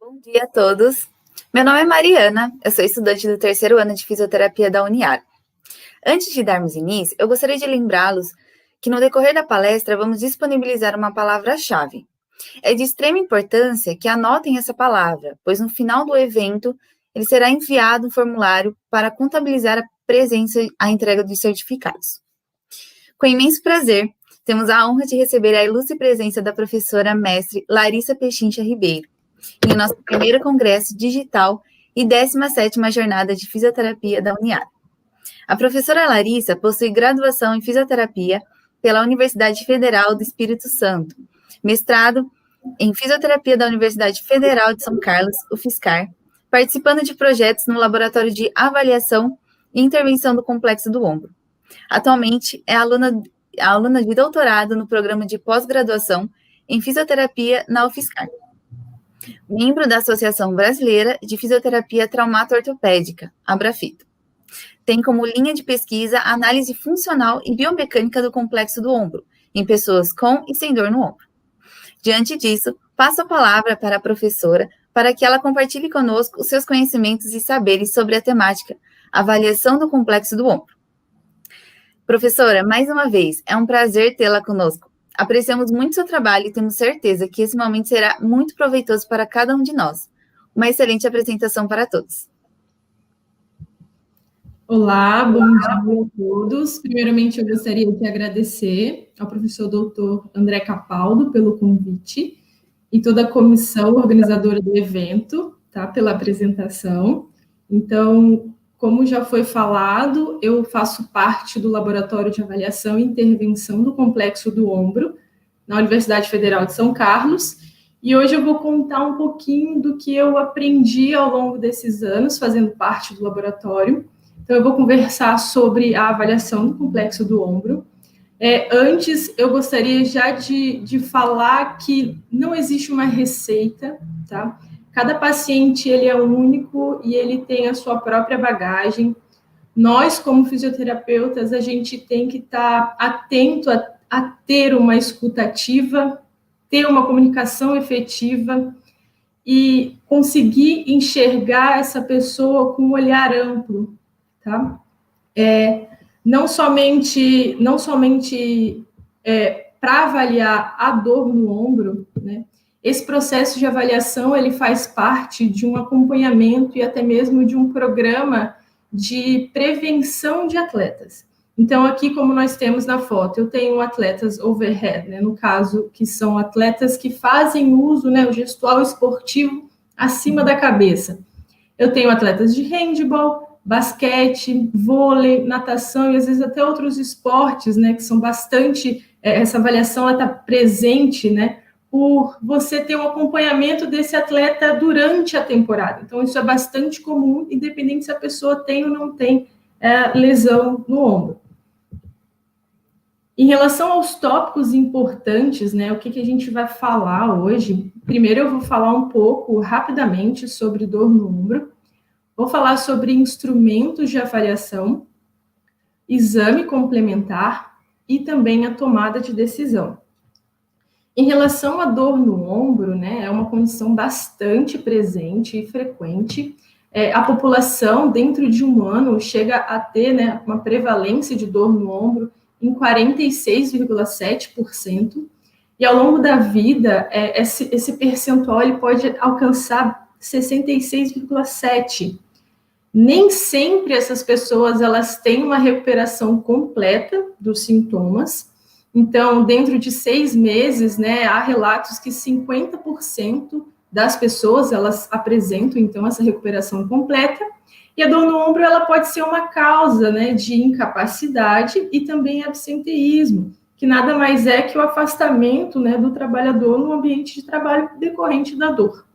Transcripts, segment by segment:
Bom dia a todos. Meu nome é Mariana, eu sou estudante do terceiro ano de fisioterapia da Uniar. Antes de darmos início, eu gostaria de lembrá-los que no decorrer da palestra vamos disponibilizar uma palavra-chave. É de extrema importância que anotem essa palavra, pois no final do evento ele será enviado um formulário para contabilizar a presença e a entrega dos certificados. Com imenso prazer, temos a honra de receber a ilustre presença da professora mestre Larissa Pechincha Ribeiro, em nosso primeiro congresso digital e 17ª jornada de fisioterapia da Uniar. A professora Larissa possui graduação em fisioterapia pela Universidade Federal do Espírito Santo, mestrado em fisioterapia da Universidade Federal de São Carlos, UFSCar, participando de projetos no Laboratório de Avaliação e Intervenção do Complexo do Ombro. Atualmente é aluna de doutorado no programa de pós-graduação em fisioterapia na UFSCar. Membro da Associação Brasileira de Fisioterapia Traumato-Ortopédica, Abrafito. Tem como linha de pesquisa a análise funcional e biomecânica do complexo do ombro, em pessoas com e sem dor no ombro. Diante disso, passo a palavra para a professora para que ela compartilhe conosco os seus conhecimentos e saberes sobre a temática avaliação do complexo do ombro. Professora, mais uma vez, é um prazer tê-la conosco. Apreciamos muito seu trabalho e temos certeza que esse momento será muito proveitoso para cada um de nós. Uma excelente apresentação para todos. Olá, bom dia a todos. Primeiramente, eu gostaria de agradecer ao professor doutor André Capaldo pelo convite e toda a comissão organizadora do evento, tá, pela apresentação. Então, como já foi falado, eu faço parte do Laboratório de Avaliação e Intervenção do Complexo do Ombro, na Universidade Federal de São Carlos, e hoje eu vou contar um pouquinho do que eu aprendi ao longo desses anos, fazendo parte do laboratório. Então, eu vou conversar sobre a avaliação do complexo do ombro. Antes, eu gostaria já de falar que não existe uma receita, tá? Cada paciente, ele é único e ele tem a sua própria bagagem. Nós, como fisioterapeutas, a gente tem que estar atento a ter uma escuta ativa, ter uma comunicação efetiva e conseguir enxergar essa pessoa com um olhar amplo, tá? Não somente para avaliar a dor no ombro, né? Esse processo de avaliação, ele faz parte de um acompanhamento e até mesmo de um programa de prevenção de atletas. Então, aqui, como nós temos na foto, eu tenho atletas overhead, né, no caso, que são atletas que fazem uso, né, o gestual esportivo acima da cabeça. Eu tenho atletas de handball, basquete, vôlei, natação e às vezes até outros esportes, né, que são bastante, essa avaliação está presente, né, por você ter um acompanhamento desse atleta durante a temporada. Então, isso é bastante comum, independente se a pessoa tem ou não tem lesão no ombro. Em relação aos tópicos importantes, né, o que a gente vai falar hoje? Primeiro, eu vou falar um pouco, rapidamente, sobre dor no ombro. Vou falar sobre instrumentos de avaliação, exame complementar e também a tomada de decisão. Em relação à dor no ombro, né, é uma condição bastante presente e frequente. A população, dentro de um ano, chega a ter, né, uma prevalência de dor no ombro em 46,7%. E ao longo da vida, esse percentual ele pode alcançar 66,7%. Nem sempre essas pessoas elas têm uma recuperação completa dos sintomas. Então, dentro de 6 meses, né, há relatos que 50% das pessoas, elas apresentam, então, essa recuperação completa. E a dor no ombro, ela pode ser uma causa, né, de incapacidade e também absenteísmo, que nada mais é que o afastamento, né, do trabalhador no ambiente de trabalho decorrente da dor.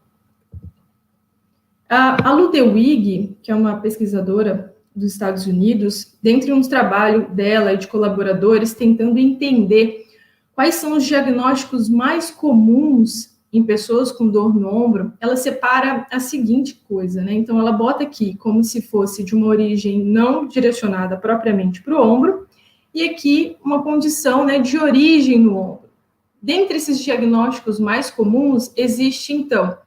A Ludwig, que é uma pesquisadora dos Estados Unidos, dentre um trabalho dela e de colaboradores, tentando entender quais são os diagnósticos mais comuns em pessoas com dor no ombro, ela separa a seguinte coisa, né? Então, ela bota aqui como se fosse de uma origem não direcionada propriamente para o ombro, e aqui uma condição, né, de origem no ombro. Dentre esses diagnósticos mais comuns, existe, então,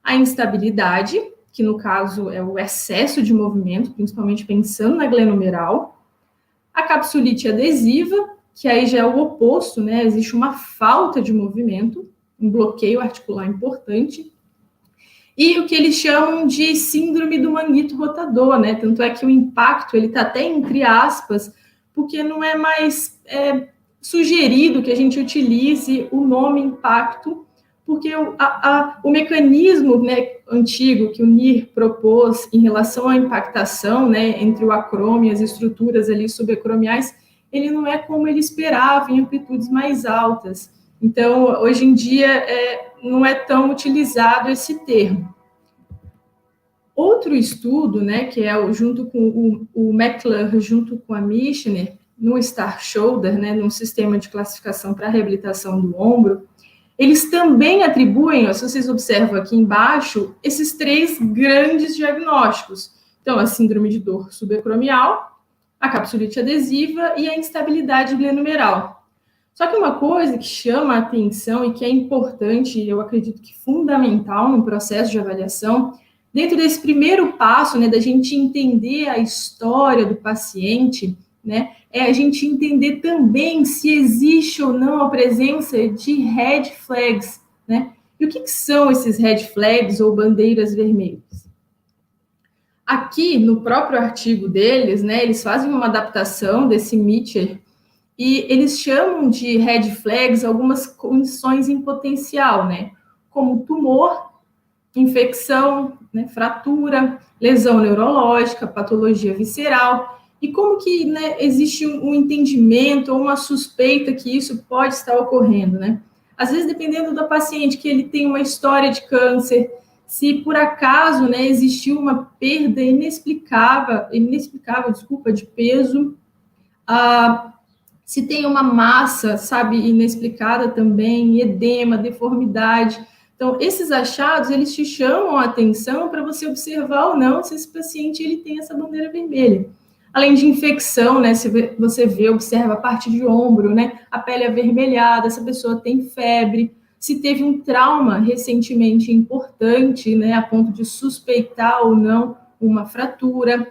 a instabilidade, que no caso é o excesso de movimento, principalmente pensando na glenomeral, a capsulite adesiva, que aí já é o oposto, né? Existe uma falta de movimento, um bloqueio articular importante, e o que eles chamam de síndrome do manguito rotador, né? Tanto é que o impacto, ele está até entre aspas, porque não é mais sugerido que a gente utilize o nome impacto, porque o mecanismo, né, antigo que o NIR propôs em relação à impactação, né, entre o acrome e as estruturas ali subacromiais, ele não é como ele esperava em amplitudes mais altas. Então, hoje em dia, não é tão utilizado esse termo. Outro estudo, né, que é junto com o McClure, junto com a Michener, no Star Shoulder, né, num sistema de classificação para reabilitação do ombro, eles também atribuem, se vocês observam aqui embaixo, esses 3 grandes diagnósticos. Então, a síndrome de dor subacromial, a capsulite adesiva e a instabilidade glenomeral. Só que uma coisa que chama a atenção e que é importante, eu acredito que fundamental no processo de avaliação, dentro desse primeiro passo, né, da gente entender a história do paciente, né, é a gente entender também se existe ou não a presença de red flags, né? E o que são esses red flags ou bandeiras vermelhas? Aqui, no próprio artigo deles, né, eles fazem uma adaptação desse Mitchell e eles chamam de red flags algumas condições em potencial, né? Como tumor, infecção, né, fratura, lesão neurológica, patologia visceral, e como que, né, existe um entendimento ou uma suspeita que isso pode estar ocorrendo, né? Às vezes, dependendo do paciente, que ele tem uma história de câncer, se por acaso, né, existiu uma perda inexplicável, de peso, se tem uma massa, sabe, inexplicada também, edema, deformidade. Então, esses achados, eles te chamam a atenção para você observar ou não se esse paciente ele tem essa bandeira vermelha. Além de infecção, né, se você observa a parte de ombro, né, a pele avermelhada, essa pessoa tem febre, se teve um trauma recentemente importante, né, a ponto de suspeitar ou não uma fratura,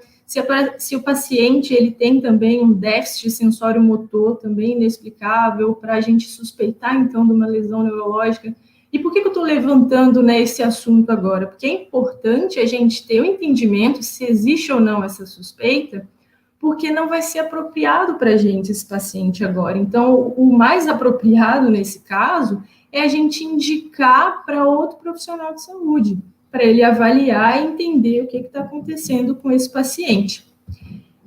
se o paciente ele tem também um déficit sensório-motor também inexplicável, para a gente suspeitar, então, de uma lesão neurológica. E por que eu estou levantando, né, esse assunto agora? Porque é importante a gente ter o entendimento se existe ou não essa suspeita, porque não vai ser apropriado para a gente esse paciente agora. Então, o mais apropriado nesse caso é a gente indicar para outro profissional de saúde, para ele avaliar e entender o que está acontecendo com esse paciente.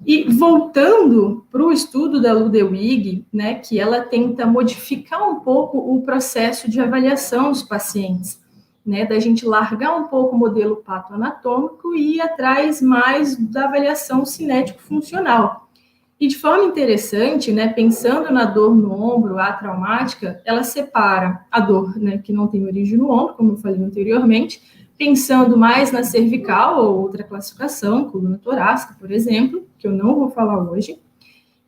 E voltando para o estudo da Ludwig, né, que ela tenta modificar um pouco o processo de avaliação dos pacientes, né, da gente largar um pouco o modelo patoanatômico e ir atrás mais da avaliação cinético-funcional. E de forma interessante, né, pensando na dor no ombro atraumática, ela separa a dor, né, que não tem origem no ombro, como eu falei anteriormente, pensando mais na cervical ou outra classificação, coluna torácica, por exemplo, que eu não vou falar hoje,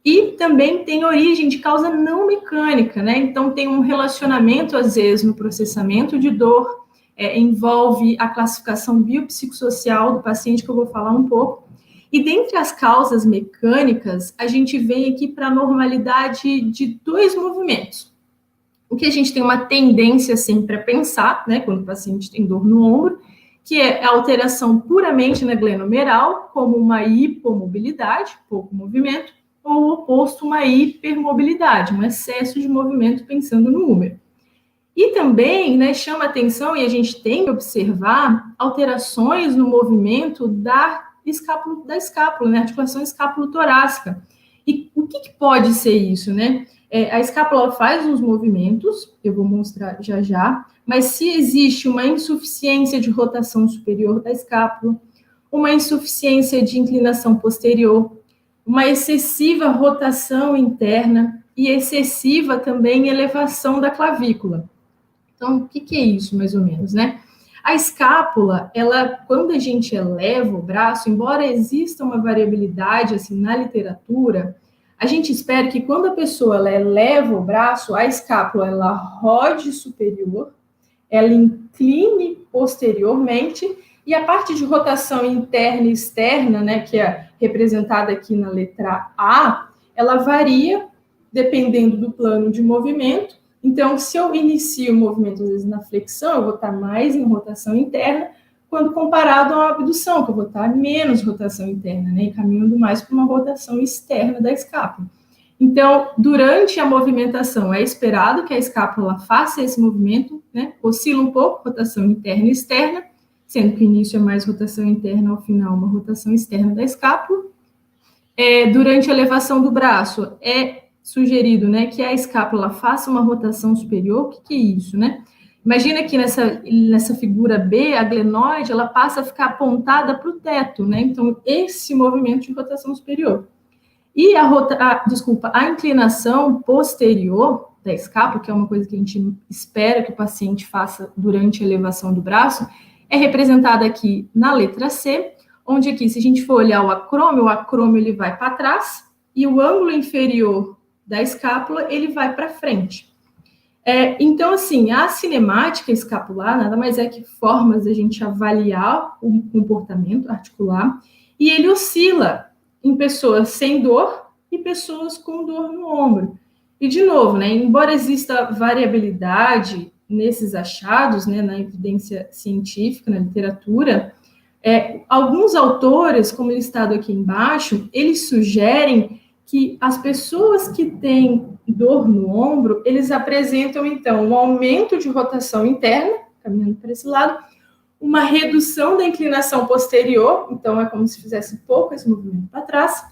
e também tem origem de causa não mecânica, né? Então tem um relacionamento, às vezes, no processamento de dor, envolve a classificação biopsicossocial do paciente, que eu vou falar um pouco, e dentre as causas mecânicas, a gente vem aqui para a normalidade de 2 movimentos. O que a gente tem uma tendência sempre a pensar, né, quando o paciente tem dor no ombro, que é a alteração puramente na glenomeral, como uma hipomobilidade, pouco movimento, ou o oposto, uma hipermobilidade, um excesso de movimento pensando no húmero. E também, né, chama atenção, e a gente tem que observar, alterações no movimento da escápula, né, articulação escápulo-torácica. E o que pode ser isso, né? A escápula faz uns movimentos, eu vou mostrar já já, mas se existe uma insuficiência de rotação superior da escápula, uma insuficiência de inclinação posterior, uma excessiva rotação interna e excessiva também elevação da clavícula. Então, o que é isso, mais ou menos, né? A escápula, ela, quando a gente eleva o braço, embora exista uma variabilidade assim na literatura, a gente espera que quando a pessoa ela eleva o braço, a escápula ela rode superior, ela incline posteriormente, e a parte de rotação interna e externa, né, que é representada aqui na letra A, ela varia dependendo do plano de movimento. Então, se eu inicio o movimento, às vezes, na flexão, eu vou estar mais em rotação interna, quando comparado a uma abdução, que eu vou estar menos rotação interna, né, e caminhando mais para uma rotação externa da escápula. Então, durante a movimentação, é esperado que a escápula faça esse movimento, né, oscila um pouco, rotação interna e externa, sendo que o início é mais rotação interna, ao final uma rotação externa da escápula. Durante a elevação do braço, é sugerido, né, que a escápula faça uma rotação superior. O que é isso, né? Imagina que nessa figura B, a glenoide, ela passa a ficar apontada para o teto, né? Então, esse movimento de rotação superior. E a inclinação posterior da escápula, que é uma coisa que a gente espera que o paciente faça durante a elevação do braço, é representada aqui na letra C, onde aqui, se a gente for olhar o acrômio ele vai para trás, e o ângulo inferior da escápula, ele vai para frente. Então, assim, a cinemática escapular nada mais é que formas da gente avaliar o comportamento articular, e ele oscila em pessoas sem dor e pessoas com dor no ombro. E, de novo, né, embora exista variabilidade nesses achados, né, na evidência científica, na literatura, alguns autores, como listado aqui embaixo, eles sugerem que as pessoas que têm dor no ombro, eles apresentam, então, um aumento de rotação interna, caminhando para esse lado, uma redução da inclinação posterior, então é como se fizesse pouco esse movimento para trás,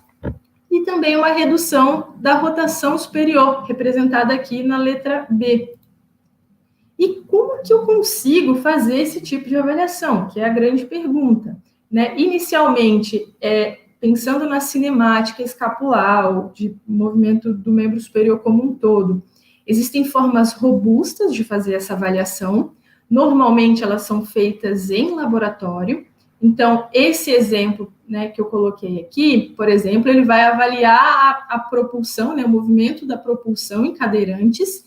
e também uma redução da rotação superior, representada aqui na letra B. E como que eu consigo fazer esse tipo de avaliação? Que é a grande pergunta, né? Inicialmente, pensando na cinemática escapular, de movimento do membro superior como um todo, existem formas robustas de fazer essa avaliação. Normalmente, elas são feitas em laboratório. Então, esse exemplo, né, que eu coloquei aqui, por exemplo, ele vai avaliar a propulsão, né, o movimento da propulsão em cadeirantes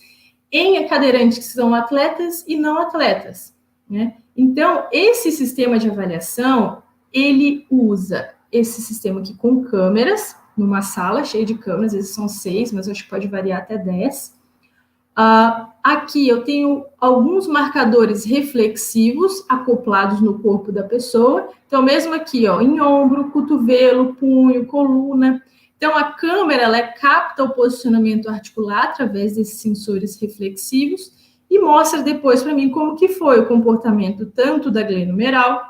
que são atletas e não atletas, né? Então, esse sistema de avaliação, ele usa esse sistema aqui com câmeras, numa sala cheia de câmeras, às vezes são 6, mas eu acho que pode variar até 10. Aqui eu tenho alguns marcadores reflexivos acoplados no corpo da pessoa. Então, mesmo aqui, ó, em ombro, cotovelo, punho, coluna. Então, a câmera, ela capta o posicionamento articular através desses sensores reflexivos e mostra depois para mim como que foi o comportamento tanto da glenomeral,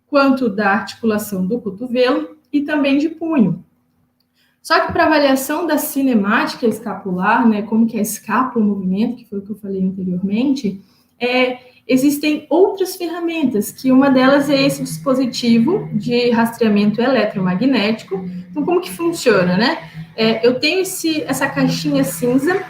quanto da articulação do cotovelo e também de punho. Só que para avaliação da cinemática escapular, né, como que é a escápula o movimento, que foi o que eu falei anteriormente, existem outras ferramentas, que uma delas é esse dispositivo de rastreamento eletromagnético. Então, como que funciona, né? Eu tenho essa caixinha cinza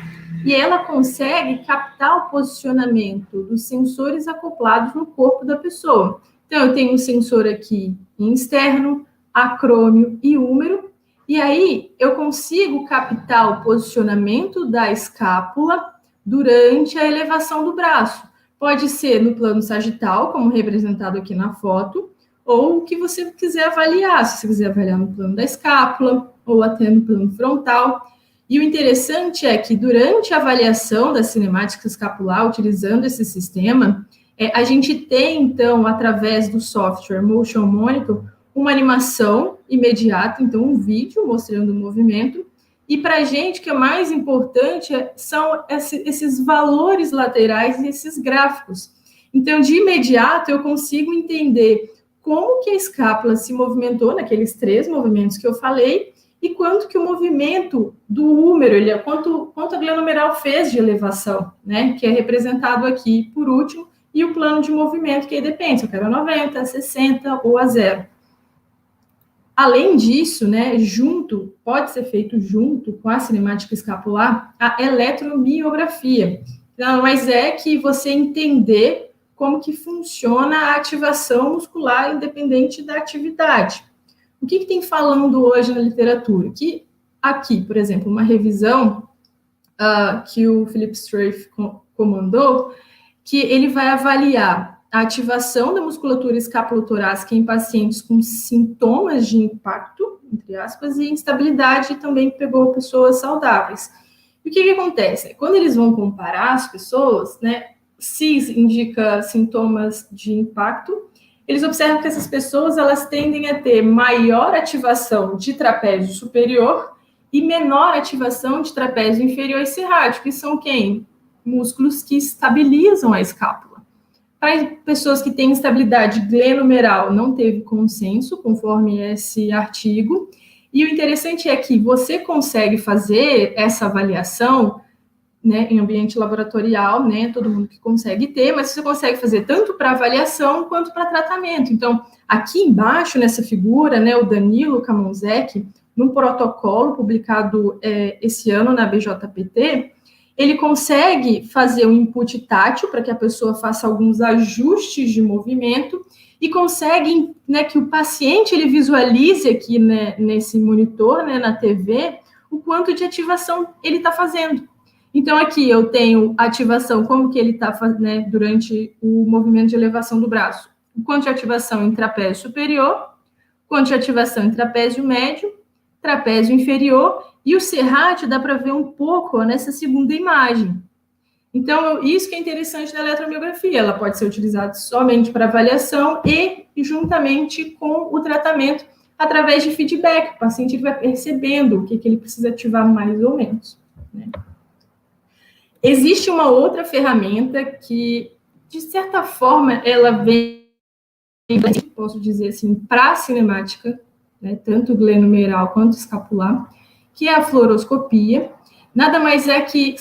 e ela consegue captar o posicionamento dos sensores acoplados no corpo da pessoa. Então, eu tenho um sensor aqui em externo, acrômio e húmero, e aí eu consigo captar o posicionamento da escápula durante a elevação do braço. Pode ser no plano sagital, como representado aqui na foto, ou o que você quiser avaliar, se você quiser avaliar no plano da escápula, ou até no plano frontal. E o interessante é que durante a avaliação da cinemática escapular, utilizando esse sistema, a gente tem, então, através do software Motion Monitor, uma animação imediata, então um vídeo mostrando o movimento, e para a gente, o que é mais importante são esses valores laterais e esses gráficos. Então, de imediato, eu consigo entender como que a escápula se movimentou naqueles 3 movimentos que eu falei, e quanto que o movimento do húmero, quanto a glenomeral fez de elevação, né, que é representado aqui por último, e o plano de movimento, que aí depende, se eu quero 90, 60 ou a 0. Além disso, né, pode ser feito junto com a cinemática escapular, a eletromiografia. Não, mas é que você entender como que funciona a ativação muscular independente da atividade. O que tem falando hoje na literatura? Que aqui, por exemplo, uma revisão que o Philip Strafe comandou, que ele vai avaliar a ativação da musculatura escapulotorácica em pacientes com sintomas de impacto, entre aspas, e instabilidade também pegou pessoas saudáveis. E o que acontece? Quando eles vão comparar as pessoas, né, CIS indica sintomas de impacto, eles observam que essas pessoas elas tendem a ter maior ativação de trapézio superior e menor ativação de trapézio inferior e serrátil, que são quem? Músculos que estabilizam a escápula. Para pessoas que têm instabilidade glenomeral, não teve consenso, conforme esse artigo. E o interessante é que você consegue fazer essa avaliação, né, em ambiente laboratorial, né, todo mundo que consegue ter, mas você consegue fazer tanto para avaliação quanto para tratamento. Então, aqui embaixo, nessa figura, né, o Danilo Kamonzek, num protocolo publicado esse ano na BJPT, ele consegue fazer um input tátil para que a pessoa faça alguns ajustes de movimento e consegue, né, que o paciente ele visualize aqui, né, nesse monitor, né, na TV, o quanto de ativação ele está fazendo. Então, aqui eu tenho ativação, como que ele está fazendo, né, durante o movimento de elevação do braço. O quanto de ativação em trapézio superior, quanto de ativação em trapézio médio, trapézio inferior, e o serrátil dá para ver um pouco nessa segunda imagem. Então, isso que é interessante da eletromiografia, ela pode ser utilizada somente para avaliação e juntamente com o tratamento através de feedback. O paciente vai percebendo o que ele precisa ativar mais ou menos, né? Existe uma outra ferramenta que, de certa forma, ela vem, posso dizer assim, para a cinemática, né, tanto glenomeral quanto escapular, que é a fluoroscopia. Nada mais é que,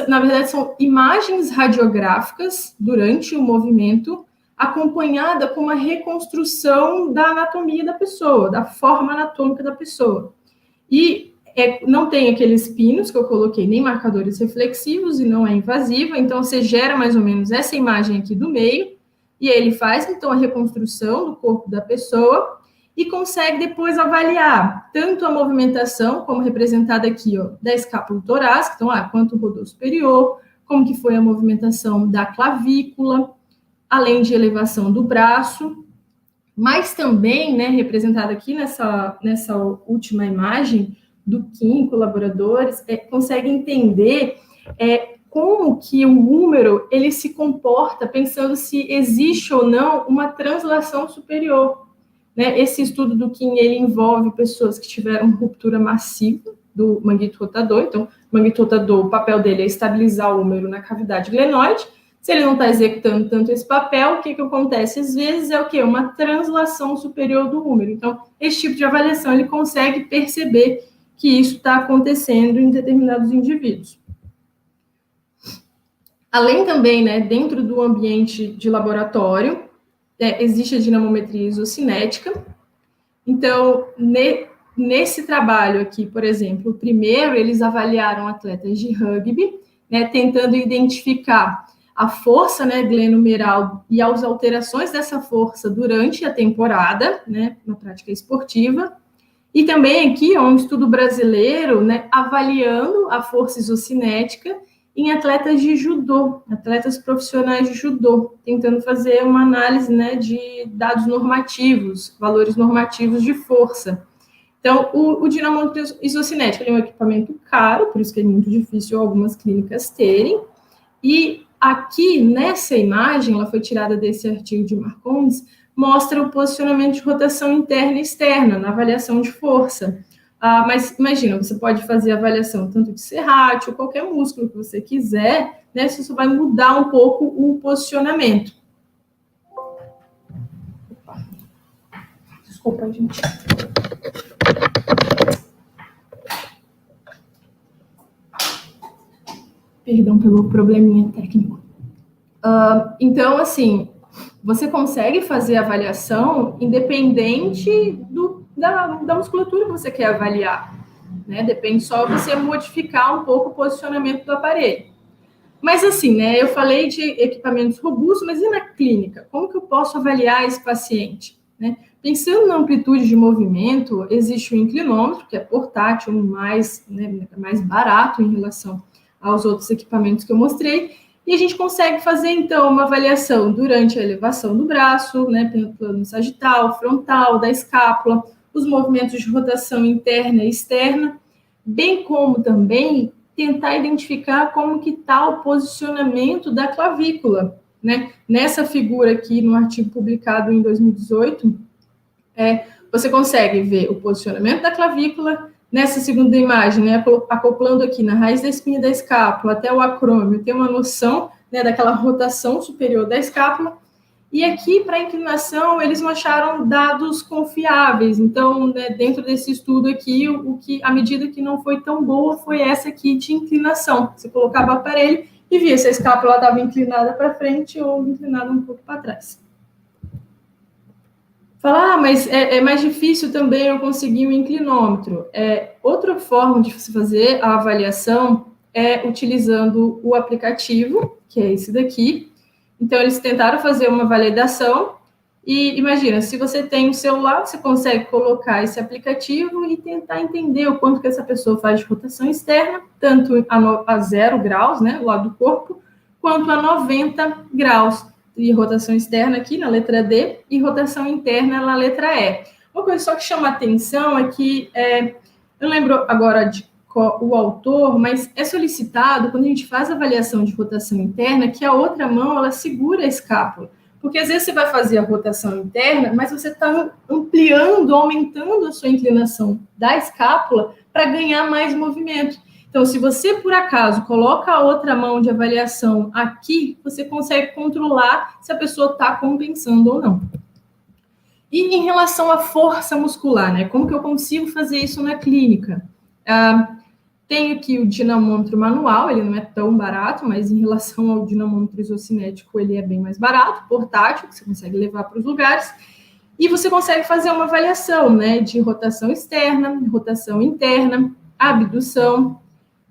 na verdade, são imagens radiográficas durante o movimento, acompanhada com uma reconstrução da anatomia da pessoa, da forma anatômica da pessoa. E não tem aqueles pinos que eu coloquei, nem marcadores reflexivos, e não é invasiva, então você gera mais ou menos essa imagem aqui do meio, e ele faz, então, a reconstrução do corpo da pessoa, e consegue depois avaliar tanto a movimentação, como representada aqui, ó, da escápula torácica, então, quanto rodou superior, como que foi a movimentação da clavícula, além de elevação do braço, mas também, né, representada aqui nessa última imagem, do Kim, colaboradores, consegue entender como que o número ele se comporta, pensando se existe ou não uma translação superior. Né? Esse estudo do Kim, ele envolve pessoas que tiveram ruptura massiva do manguito rotador. Então, o manguito rotador, o papel dele é estabilizar o húmero na cavidade glenoide. Se ele não está executando tanto esse papel, o que acontece? Às vezes é o quê? Uma translação superior do húmero. Então, esse tipo de avaliação, ele consegue perceber que isso está acontecendo em determinados indivíduos. Além também, né, dentro do ambiente de laboratório, existe a dinamometria isocinética. Então, nesse trabalho aqui, por exemplo, primeiro eles avaliaram atletas de rugby, né, tentando identificar a força, né, glenomeral e as alterações dessa força durante a temporada, né, na prática esportiva. E também aqui, um estudo brasileiro, né, avaliando a força isocinética em atletas de judô, atletas profissionais de judô, tentando fazer uma análise, né, de dados normativos, valores normativos de força. Então, o dinamômetro isocinético é um equipamento caro, por isso que é muito difícil algumas clínicas terem. E aqui, nessa imagem, ela foi tirada desse artigo de Marcondes, mostra o posicionamento de rotação interna e externa na avaliação de força. Mas imagina, você pode fazer avaliação tanto de serrátil, qualquer músculo que você quiser, né? Você só vai mudar um pouco o posicionamento. Desculpa, gente. Perdão pelo probleminha técnico. Então, assim, você consegue fazer avaliação independente da musculatura que você quer avaliar, né? Depende só de você modificar um pouco o posicionamento do aparelho. Mas assim, né? Eu falei de equipamentos robustos, mas e na clínica? Como que eu posso avaliar esse paciente? Né? Pensando na amplitude de movimento, existe o inclinômetro, que é portátil, mais barato em relação aos outros equipamentos que eu mostrei, E a gente consegue fazer, então, uma avaliação durante a elevação do braço, né, pelo plano sagital, frontal, da escápula, os movimentos de rotação interna e externa, bem como também tentar identificar como que está o posicionamento da clavícula, né? Nessa figura aqui, no artigo publicado em 2018, você consegue ver o posicionamento da clavícula. Nessa segunda imagem, né, acoplando aqui na raiz da espinha da escápula até o acrômio, tem uma noção, né, daquela rotação superior da escápula. E aqui, para a inclinação, eles não acharam dados confiáveis. Então, né, dentro desse estudo aqui, a medida que não foi tão boa foi essa aqui de inclinação. Você colocava o aparelho e via se a escápula estava inclinada para frente ou inclinada um pouco para trás. Falar, mas é mais difícil também eu conseguir um inclinômetro. Outra forma de se fazer a avaliação é utilizando o aplicativo, que é esse daqui. Então, eles tentaram fazer uma validação e, imagina, se você tem um celular, você consegue colocar esse aplicativo e tentar entender o quanto que essa pessoa faz de rotação externa, tanto a 0 graus, né, do lado do corpo, quanto a 90 graus de rotação externa aqui na letra D e rotação interna na letra E. Uma coisa só que chama atenção é que, eu lembro agora de o autor, mas é solicitado, quando a gente faz a avaliação de rotação interna, que a outra mão, ela segura a escápula. Porque às vezes você vai fazer a rotação interna, mas você está ampliando, aumentando a sua inclinação da escápula para ganhar mais movimento. Então, se você, por acaso, coloca a outra mão de avaliação aqui, você consegue controlar se a pessoa está compensando ou não. E em relação à força muscular, né? Como que eu consigo fazer isso na clínica? Tenho aqui o dinamômetro manual, ele não é tão barato, mas em relação ao dinamômetro isocinético, ele é bem mais barato, portátil, que você consegue levar para os lugares. E você consegue fazer uma avaliação, né? De rotação externa, rotação interna, abdução.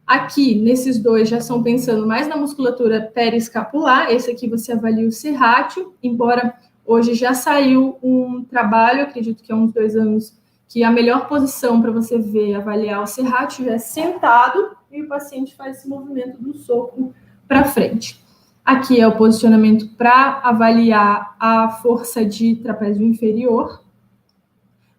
Aqui, nesses dois, já são pensando mais na musculatura periescapular. Esse aqui você avalia o serrátil, embora hoje já saiu um trabalho, acredito que há uns 2 anos, que a melhor posição para você ver, avaliar o serrátil é sentado e o paciente faz esse movimento do soco para frente. Aqui é o posicionamento para avaliar a força de trapézio inferior.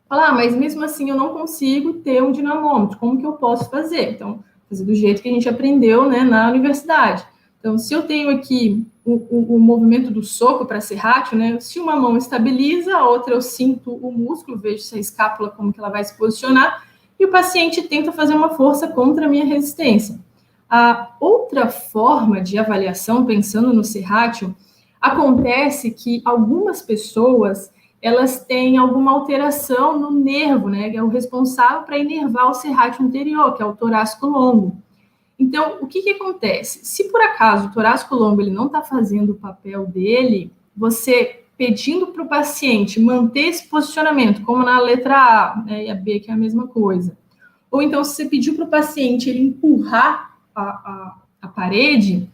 Falar, mas mesmo assim eu não consigo ter um dinamômetro, como que eu posso fazer? Então, fazer do jeito que a gente aprendeu, né, na universidade. Então, se eu tenho aqui o movimento do soco para serrátil, né, se uma mão estabiliza, a outra eu sinto o músculo, vejo se a escápula, como que ela vai se posicionar, e o paciente tenta fazer uma força contra a minha resistência. A outra forma de avaliação, pensando no serrátil, acontece que algumas pessoas elas têm alguma alteração no nervo, né, que é o responsável para inervar o serrátil anterior, que é o torácico longo. Então, o que acontece? Se por acaso o torácico longo ele não está fazendo o papel dele, você pedindo para o paciente manter esse posicionamento, como na letra A, né, e a B, que é a mesma coisa, ou então se você pediu para o paciente ele empurrar a parede,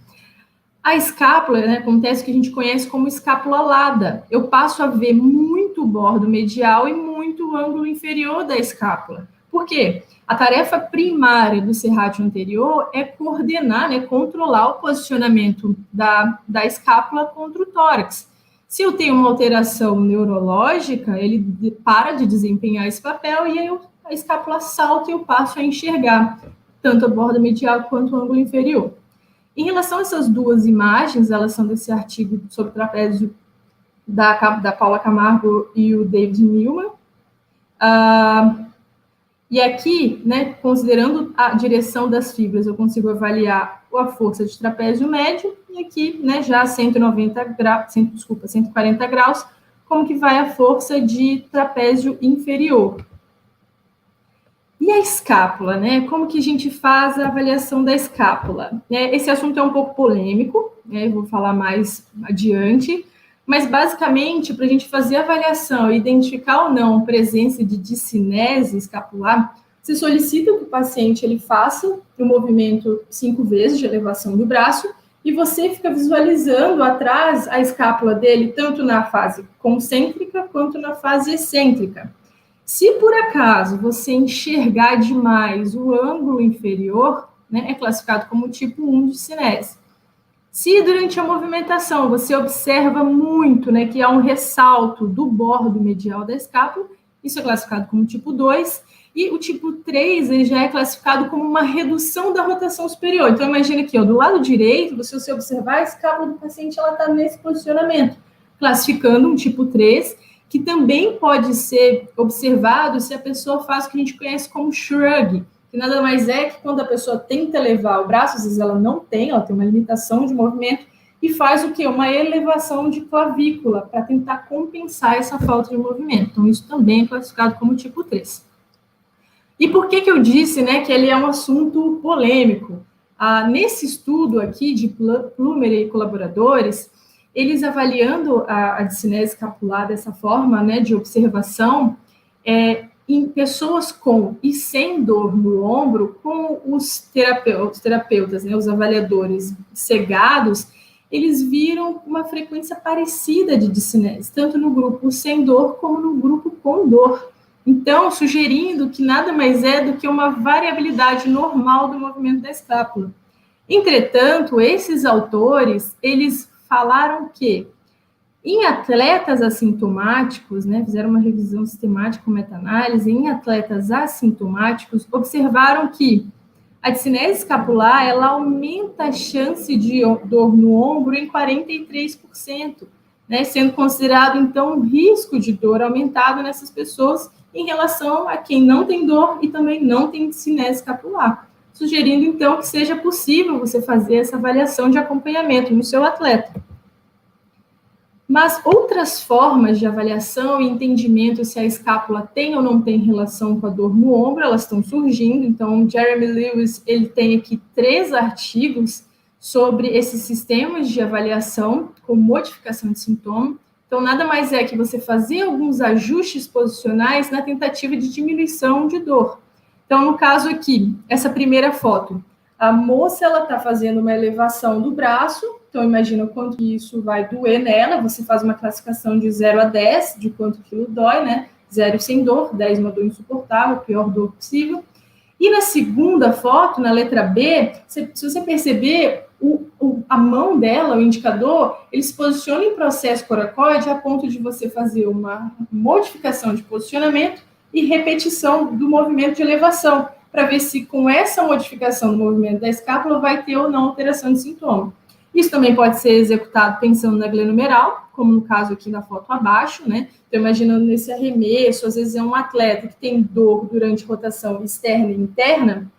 a escápula, né, acontece o que a gente conhece como escápula alada. Eu passo a ver muito o bordo medial e muito o ângulo inferior da escápula. Por quê? A tarefa primária do serrátil anterior é coordenar, né, controlar o posicionamento da escápula contra o tórax. Se eu tenho uma alteração neurológica, ele para de desempenhar esse papel e aí a escápula salta e eu passo a enxergar tanto a borda medial quanto o ângulo inferior. Em relação a essas duas imagens, elas são desse artigo sobre trapézio da Paula Camargo e o David Newman. E aqui, né, considerando a direção das fibras, eu consigo avaliar a força de trapézio médio, e aqui, né, já 140 graus, como que vai a força de trapézio inferior. E a escápula, né? Como que a gente faz a avaliação da escápula? Esse assunto é um pouco polêmico, né? Eu vou falar mais adiante, mas basicamente, para a gente fazer a avaliação e identificar ou não presença de discinese escapular, você solicita que o paciente ele faça o movimento 5 vezes de elevação do braço e você fica visualizando atrás a escápula dele, tanto na fase concêntrica quanto na fase excêntrica. Se por acaso você enxergar demais o ângulo inferior, né, é classificado como tipo 1 de cinese. Se durante a movimentação você observa muito, né, que há um ressalto do bordo medial da escápula, isso é classificado como tipo 2, e o tipo 3 ele já é classificado como uma redução da rotação superior. Então, imagina aqui, ó, do lado direito, se você observar, a escápula do paciente está nesse posicionamento, classificando um tipo 3, que também pode ser observado se a pessoa faz o que a gente conhece como shrug, que nada mais é que quando a pessoa tenta elevar o braço, às vezes ela não tem, ela tem uma limitação de movimento, e faz o quê? Uma elevação de clavícula, para tentar compensar essa falta de movimento. Então, isso também é classificado como tipo 3. E por que eu disse, né, que ele é um assunto polêmico? Nesse estudo aqui de Plumer e colaboradores, eles avaliando a discinese escapular dessa forma, né, de observação, em pessoas com e sem dor no ombro, com os terapeutas, né, os avaliadores cegados, eles viram uma frequência parecida de discinese, tanto no grupo sem dor como no grupo com dor. Então, sugerindo que nada mais é do que uma variabilidade normal do movimento da escápula. Entretanto, esses autores, eles falaram que em atletas assintomáticos, né, fizeram uma revisão sistemática com meta-análise, em atletas assintomáticos, observaram que a discinese escapular, ela aumenta a chance de dor no ombro em 43%, né, sendo considerado, então, um risco de dor aumentado nessas pessoas em relação a quem não tem dor e também não tem discinese escapular, sugerindo, então, que seja possível você fazer essa avaliação de acompanhamento no seu atleta. Mas outras formas de avaliação e entendimento se a escápula tem ou não tem relação com a dor no ombro, elas estão surgindo. Então, Jeremy Lewis, ele tem aqui 3 artigos sobre esses sistemas de avaliação com modificação de sintoma. Então, nada mais é que você fazer alguns ajustes posicionais na tentativa de diminuição de dor. Então, no caso aqui, essa primeira foto, a moça, ela está fazendo uma elevação do braço. Então, imagina quanto isso vai doer nela. Você faz uma classificação de 0 a 10, de quanto aquilo dói, né? 0 sem dor, 10 uma dor insuportável, pior dor possível. E na segunda foto, na letra B, se você perceber, a mão dela, o indicador, ele se posiciona em processo coracoide a ponto de você fazer uma modificação de posicionamento e repetição do movimento de elevação, para ver se com essa modificação do movimento da escápula vai ter ou não alteração de sintoma. Isso também pode ser executado pensando na glenumeral, como no caso aqui na foto abaixo, né? Então, imaginando nesse arremesso, às vezes é um atleta que tem dor durante rotação externa e interna,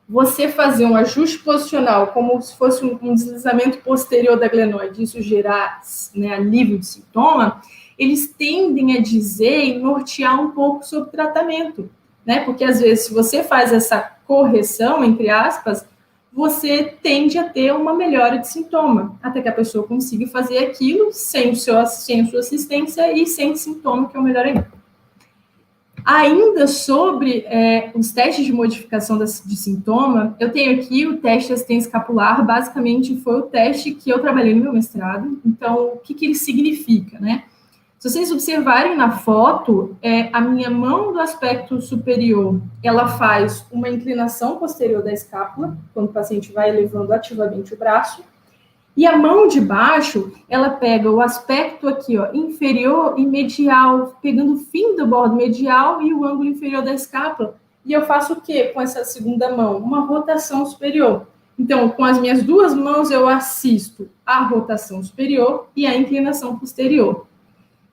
você fazer um ajuste posicional, como se fosse um deslizamento posterior da glenoide, isso gerar, né, alívio de sintoma, eles tendem a dizer e nortear um pouco sobre o tratamento, né? Porque, às vezes, se você faz essa correção, entre aspas, você tende a ter uma melhora de sintoma, até que a pessoa consiga fazer aquilo sem sua assistência e sem sintoma, que é o melhor ainda. Ainda sobre os testes de modificação de sintoma, eu tenho aqui o teste de assistência escapular, basicamente foi o teste que eu trabalhei no meu mestrado. Então, o que ele significa, né? Se vocês observarem na foto, a minha mão do aspecto superior, ela faz uma inclinação posterior da escápula, quando o paciente vai elevando ativamente o braço, e a mão de baixo, ela pega o aspecto aqui, ó, inferior e medial, pegando o fim do bordo medial e o ângulo inferior da escápula. E eu faço o quê com essa segunda mão? Uma rotação superior. Então, com as minhas 2 mãos, eu assisto a rotação superior e a inclinação posterior.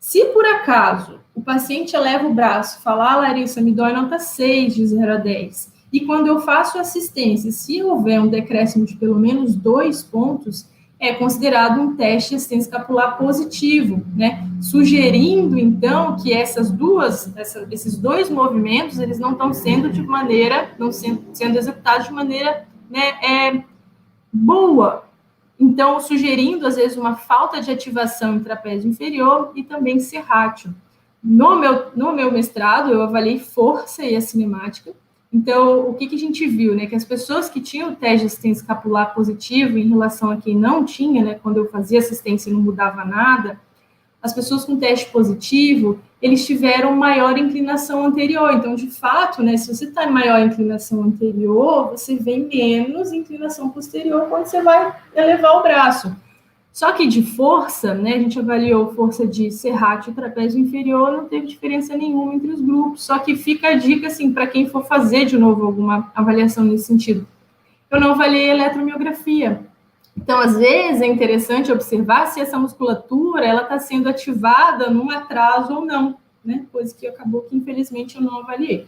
Se, por acaso, o paciente eleva o braço e fala, Larissa, me dói nota 6 de 0 a 10, e quando eu faço assistência, se houver um decréscimo de pelo menos 2 pontos, é considerado um teste de assistência escapular positivo, né? Sugerindo, então, que esses 2 movimentos, eles não estão sendo sendo executados de maneira, né, boa. Então, sugerindo, às vezes, uma falta de ativação em trapézio inferior e também serrátil. No meu mestrado, eu avaliei força e a cinemática. Então, o que a gente viu, né? Que as pessoas que tinham o teste de assistência escapular positivo em relação a quem não tinha, né? Quando eu fazia assistência e não mudava nada, as pessoas com teste positivo, eles tiveram maior inclinação anterior. Então, de fato, né, se você está em maior inclinação anterior, você vem menos inclinação posterior quando você vai elevar o braço. Só que de força, né, a gente avaliou força de serrátil e trapézio inferior, não teve diferença nenhuma entre os grupos. Só que fica a dica, assim, para quem for fazer de novo alguma avaliação nesse sentido. Eu não avaliei eletromiografia. Então, às vezes, é interessante observar se essa musculatura ela está sendo ativada num atraso ou não, né? Coisa que acabou que, infelizmente, eu não avaliei.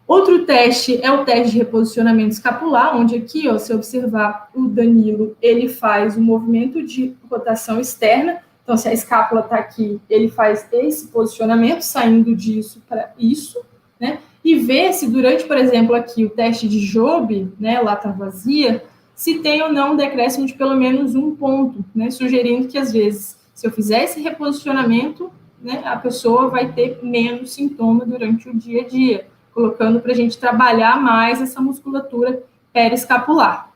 Outro teste é o teste de reposicionamento escapular, onde aqui, ó, se observar o Danilo, ele faz um movimento de rotação externa. Então, se a escápula está aqui, ele faz esse posicionamento, saindo disso para isso, né? E ver se durante, por exemplo, aqui o teste de Jobe, né, lata vazia, se tem ou não um decréscimo de pelo menos 1 ponto, né? Sugerindo que, às vezes, se eu fizer esse reposicionamento, né, a pessoa vai ter menos sintoma durante o dia a dia, colocando para a gente trabalhar mais essa musculatura periescapular.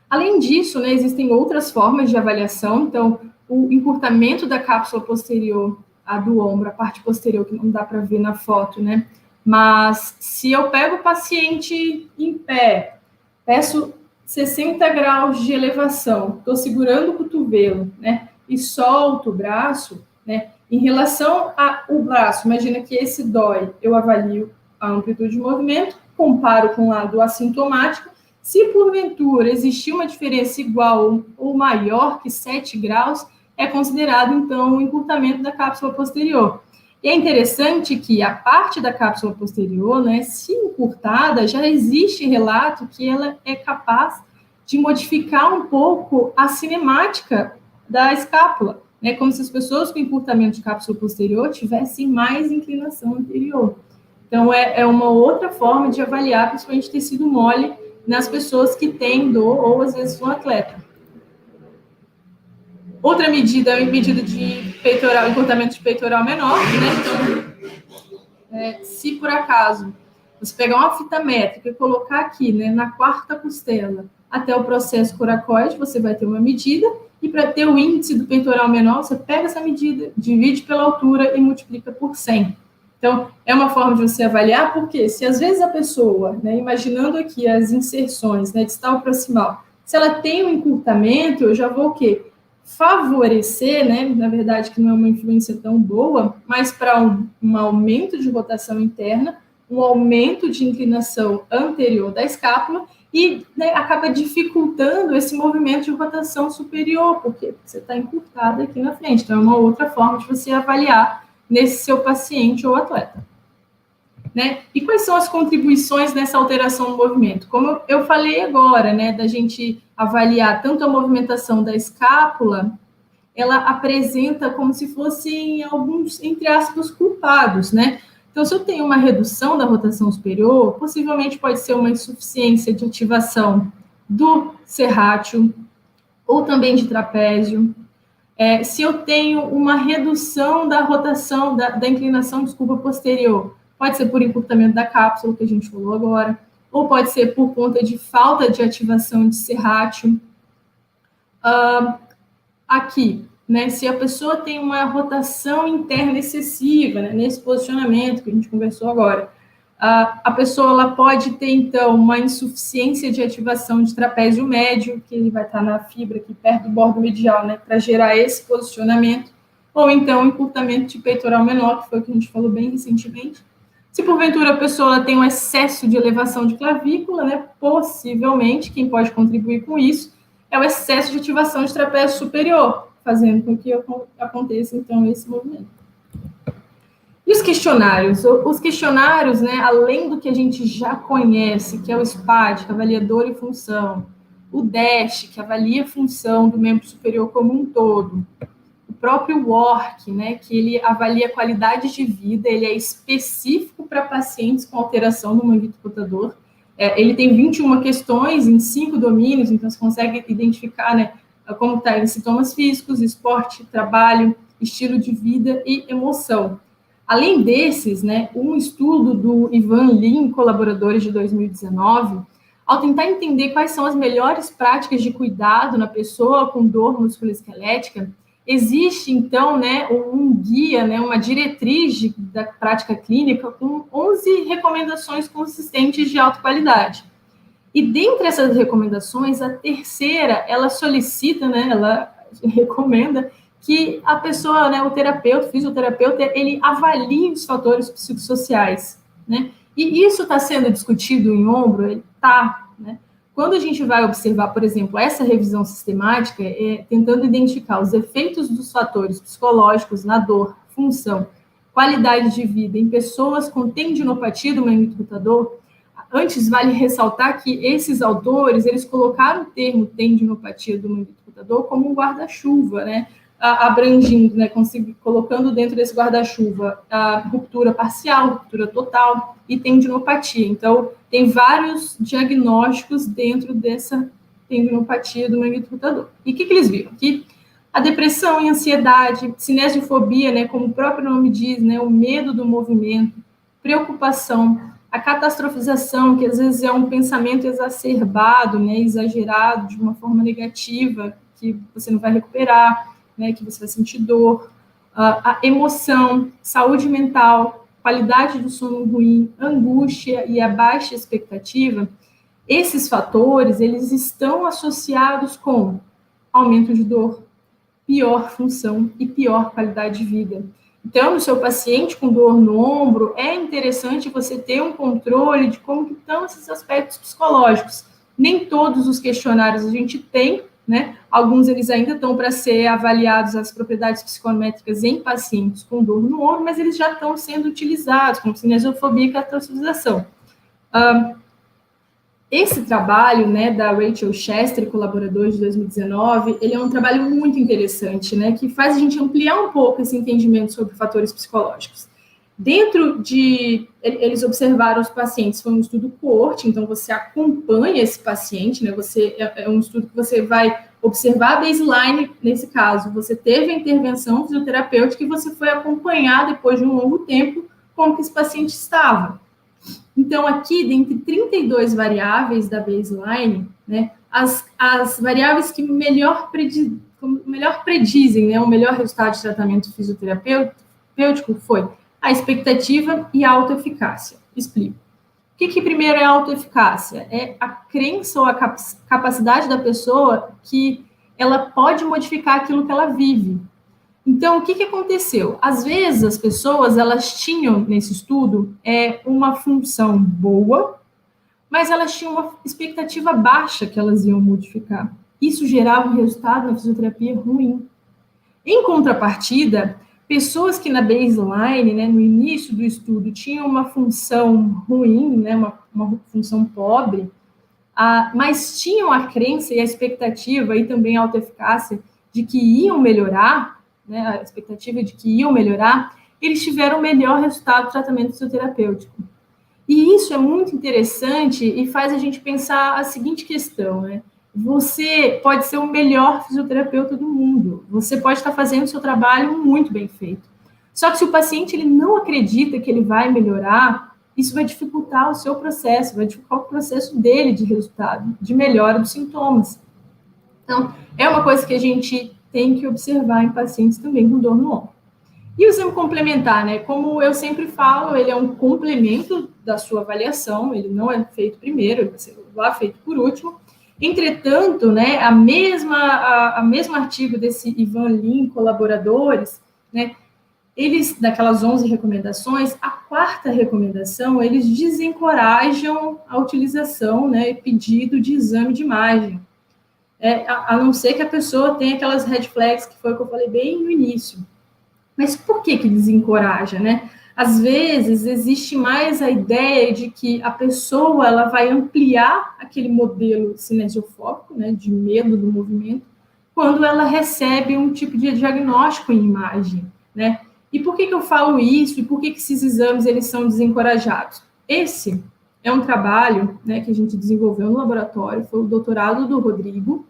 Além disso, né, existem outras formas de avaliação. Então, o encurtamento da cápsula posterior, a do ombro, a parte posterior, que não dá para ver na foto, né? Mas se eu pego o paciente em pé, peço 60 graus de elevação, estou segurando o cotovelo, né? E solto o braço, né? Em relação ao braço, imagina que esse dói, eu avalio a amplitude de movimento, comparo com o lado assintomático. Se porventura existir uma diferença igual ou maior que 7 graus, é considerado, então, o encurtamento da cápsula posterior. E é interessante que a parte da cápsula posterior, né, se encurtada, já existe relato que ela é capaz de modificar um pouco a cinemática da escápula, né, como se as pessoas com encurtamento de cápsula posterior tivessem mais inclinação anterior. Então, é uma outra forma de avaliar, principalmente tecido mole, nas pessoas que têm dor ou, às vezes, no atleta. Outra medida é a medida de peitoral, encurtamento de peitoral menor, né? Então, se por acaso você pegar uma fita métrica e colocar aqui, né, na quarta costela, até o processo coracoide, você vai ter uma medida, e para ter o índice do peitoral menor, você pega essa medida, divide pela altura e multiplica por 100. Então, é uma forma de você avaliar, porque se às vezes a pessoa, né, imaginando aqui as inserções, né, distal proximal, se ela tem um encurtamento, eu já vou o quê? Favorecer, né, na verdade que não é uma influência tão boa, mas para um aumento de rotação interna, um aumento de inclinação anterior da escápula e, né, acaba dificultando esse movimento de rotação superior, porque você está encurtado aqui na frente. Então, é uma outra forma de você avaliar nesse seu paciente ou atleta. Né? E quais são as contribuições nessa alteração do movimento? Como eu falei agora, né, da gente avaliar tanto a movimentação da escápula, ela apresenta como se fossem alguns, entre aspas, culpados, né? Então, se eu tenho uma redução da rotação superior, possivelmente pode ser uma insuficiência de ativação do serrátil ou também de trapézio. Se eu tenho uma redução da rotação, da inclinação, desculpa, posterior, pode ser por encurtamento da cápsula, que a gente falou agora, ou pode ser por conta de falta de ativação de serrátil. Aqui, né, se a pessoa tem uma rotação interna excessiva, né, nesse posicionamento que a gente conversou agora, a pessoa ela pode ter, então, uma insuficiência de ativação de trapézio médio, que ele vai estar na fibra aqui perto do bordo medial, né, para gerar esse posicionamento, ou então encurtamento de peitoral menor, que foi o que a gente falou bem recentemente. Se porventura a pessoa tem um excesso de elevação de clavícula, né, possivelmente, quem pode contribuir com isso é o excesso de ativação de trapézio superior, fazendo com que aconteça, então, esse movimento. E os questionários? Os questionários, né, além do que a gente já conhece, que é o SPAD, que avalia dor e função, o DASH, que avalia a função do membro superior como um todo, o próprio WORK, né, que ele avalia a qualidade de vida, ele é específico para pacientes com alteração no manguito rotador. Ele tem 21 questões em 5 domínios, então você consegue identificar, né, como está em sintomas físicos, esporte, trabalho, estilo de vida e emoção. Além desses, né, um estudo do Ivan Lin, colaboradores de 2019, ao tentar entender quais são as melhores práticas de cuidado na pessoa com dor musculoesquelética, existe, então, né, um guia, né, uma diretriz da prática clínica com 11 recomendações consistentes de alta qualidade. E dentre essas recomendações, a terceira, ela solicita, né, ela recomenda que a pessoa, né, o terapeuta, o fisioterapeuta, ele avalie os fatores psicossociais, né? E isso está sendo discutido em ombro? Está, né? Quando a gente vai observar, por exemplo, essa revisão sistemática, tentando identificar os efeitos dos fatores psicológicos na dor, função, qualidade de vida em pessoas com tendinopatia do membro rotador, antes vale ressaltar que esses autores, eles colocaram o termo tendinopatia do membro rotador como um guarda-chuva, né? Abrangindo, né, colocando dentro desse guarda-chuva a ruptura parcial, ruptura total e tendinopatia. Então, tem vários diagnósticos dentro dessa tendinopatia do membro rotador. E o que eles viram? Que a depressão e ansiedade, cinesiofobia, né, como o próprio nome diz, né, o medo do movimento, preocupação, a catastrofização, que às vezes é um pensamento exacerbado, né, exagerado, de uma forma negativa, que você não vai recuperar, né, que você vai sentir dor, a emoção, saúde mental, qualidade do sono ruim, angústia e a baixa expectativa, esses fatores, eles estão associados com aumento de dor, pior função e pior qualidade de vida. Então, no seu paciente com dor no ombro, é interessante você ter um controle de como estão esses aspectos psicológicos. Nem todos os questionários a gente tem, né? Alguns eles ainda estão para ser avaliados as propriedades psicométricas em pacientes com dor no ombro, mas eles já estão sendo utilizados, como cinesiofobia e catastrofização. Esse trabalho, né, da Rachel Chester e colaboradores de 2019, ele é um trabalho muito interessante, né, que faz a gente ampliar um pouco esse entendimento sobre fatores psicológicos. Eles observaram os pacientes, foi um estudo coorte, então você acompanha esse paciente, né, é um estudo que você vai observar a baseline, nesse caso, você teve a intervenção fisioterapêutica e você foi acompanhar depois de um longo tempo como que esse paciente estava. Então, aqui, dentre 32 variáveis da baseline, né, as variáveis que melhor predizem, né, o melhor resultado de tratamento fisioterapêutico foi a expectativa e a autoeficácia. Explico. O que primeiro é a autoeficácia? É a crença ou a capacidade da pessoa que ela pode modificar aquilo que ela vive. Então, o que aconteceu? Às vezes, as pessoas, elas tinham, nesse estudo, uma função boa, mas elas tinham uma expectativa baixa que elas iam modificar. Isso gerava um resultado na fisioterapia ruim. Em contrapartida, pessoas que na baseline, né, no início do estudo, tinham uma função ruim, né, uma função pobre, mas tinham a crença e a expectativa e também a autoeficácia de que iam melhorar, né, a expectativa de que iam melhorar, eles tiveram o melhor resultado do tratamento fisioterapêutico. E isso é muito interessante e faz a gente pensar a seguinte questão, né? Você pode ser o melhor fisioterapeuta do mundo, você pode estar fazendo o seu trabalho muito bem feito. Só que se o paciente ele não acredita que ele vai melhorar, isso vai dificultar o seu processo, vai dificultar o processo dele de resultado, de melhora dos sintomas. Então, é uma coisa que a gente tem que observar em pacientes também com dor no ombro. E o exame complementar, né? Como eu sempre falo, ele é um complemento da sua avaliação, ele não é feito primeiro, ele vai ser lá feito por último. Entretanto, né, a mesmo artigo desse Ivan Lin, colaboradores, né, eles, daquelas 11 recomendações, a quarta recomendação, eles desencorajam a utilização, né, pedido de exame de imagem. A não ser que a pessoa tenha aquelas red flags, que foi o que eu falei bem no início. Mas por que desencoraja, né? Às vezes, existe mais a ideia de que a pessoa ela vai ampliar aquele modelo cinesiofóbico, né, de medo do movimento, quando ela recebe um tipo de diagnóstico em imagem, né? E por que eu falo isso? E por que esses exames eles são desencorajados? Esse é um trabalho, né, que a gente desenvolveu no laboratório, foi o doutorado do Rodrigo,